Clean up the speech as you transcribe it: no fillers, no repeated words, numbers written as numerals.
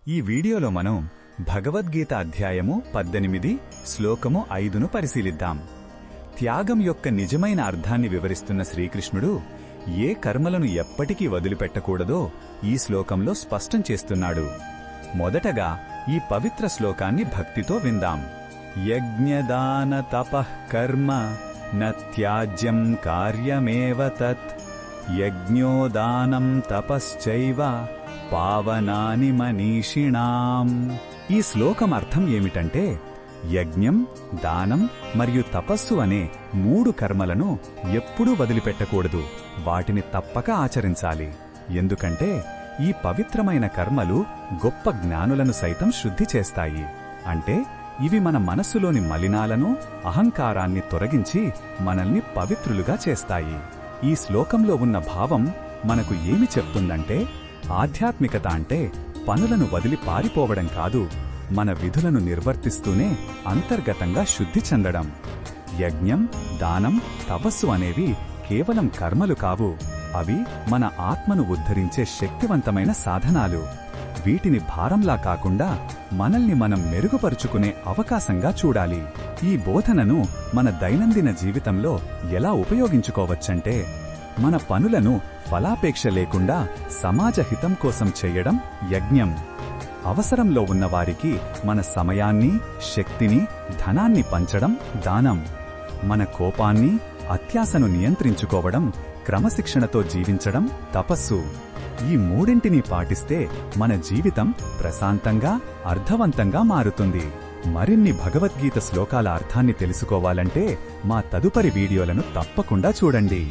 ఈ వీడియోలో మనం భగవద్గీత అధ్యాయము 18 శ్లోకము 5ను పరిశీలిద్దాం. త్యాగం యొక్క నిజమైన అర్థాన్ని వివరిస్తున్న శ్రీకృష్ణుడు ఏ కర్మలను ఎప్పటికీ వదిలిపెట్టకూడదో ఈ శ్లోకంలో స్పష్టం చేస్తున్నాడు. మొదటగా ఈ పవిత్ర శ్లోకాన్ని భక్తితో విందాం. యజ్ఞదాన తపః కర్మ న త్యాజ్యం కార్యమేవ తత్ యజ్ఞోదానం తపశ్చైవ పావనాని మనీషిణాం. ఈ శ్లోకం అర్థం ఏమిటంటే యజ్ఞం, దానం మరియు తపస్సు అనే 3 కర్మలను ఎప్పుడూ వదిలిపెట్టకూడదు. వాటిని తప్పక ఆచరించాలి. ఎందుకంటే ఈ పవిత్రమైన కర్మలు గొప్ప జ్ఞానులను సైతం శుద్ధి చేస్తాయి. అంటే ఇవి మన మనస్సులోని మలినాలను, అహంకారాన్ని తొలగించి మనల్ని పవిత్రులుగా చేస్తాయి. ఈ శ్లోకంలో ఉన్న భావం మనకు ఏమి చెప్తుందంటే ఆధ్యాత్మికత అంటే పనులను వదిలి పారిపోవడం కాదు, మన విధులను నిర్వర్తిస్తూనే అంతర్గతంగా శుద్ధి చెందడం. యజ్ఞం, దానం, తపస్సు అనేవి కేవలం కర్మలు కావు. అవి మన ఆత్మను ఉద్ధరించే శక్తివంతమైన సాధనాలు. వీటిని భారంలా కాకుండా మనల్ని మనం మెరుగుపరుచుకునే అవకాశంగా చూడాలి. ఈ బోధనను మన దైనందిన జీవితంలో ఎలా ఉపయోగించుకోవచ్చంటే మన పనులను ఫలాపేక్ష లేకుండా సమాజ హితం కోసం చెయ్యడం యజ్ఞం. అవసరంలో ఉన్నవారికి మన సమయాన్ని, శక్తిని, ధనాన్ని పంచడం దానం. మన కోపాన్ని, అత్యాశను నియంత్రించుకోవడం, క్రమశిక్షణతో జీవించడం తపస్సు. ఈ 3ంటిని పాటిస్తే మన జీవితం ప్రశాంతంగా, అర్థవంతంగా మారుతుంది. మరిన్ని భగవద్గీత శ్లోకాల అర్థాన్ని తెలుసుకోవాలంటే మా తదుపరి వీడియోలను తప్పకుండా చూడండి.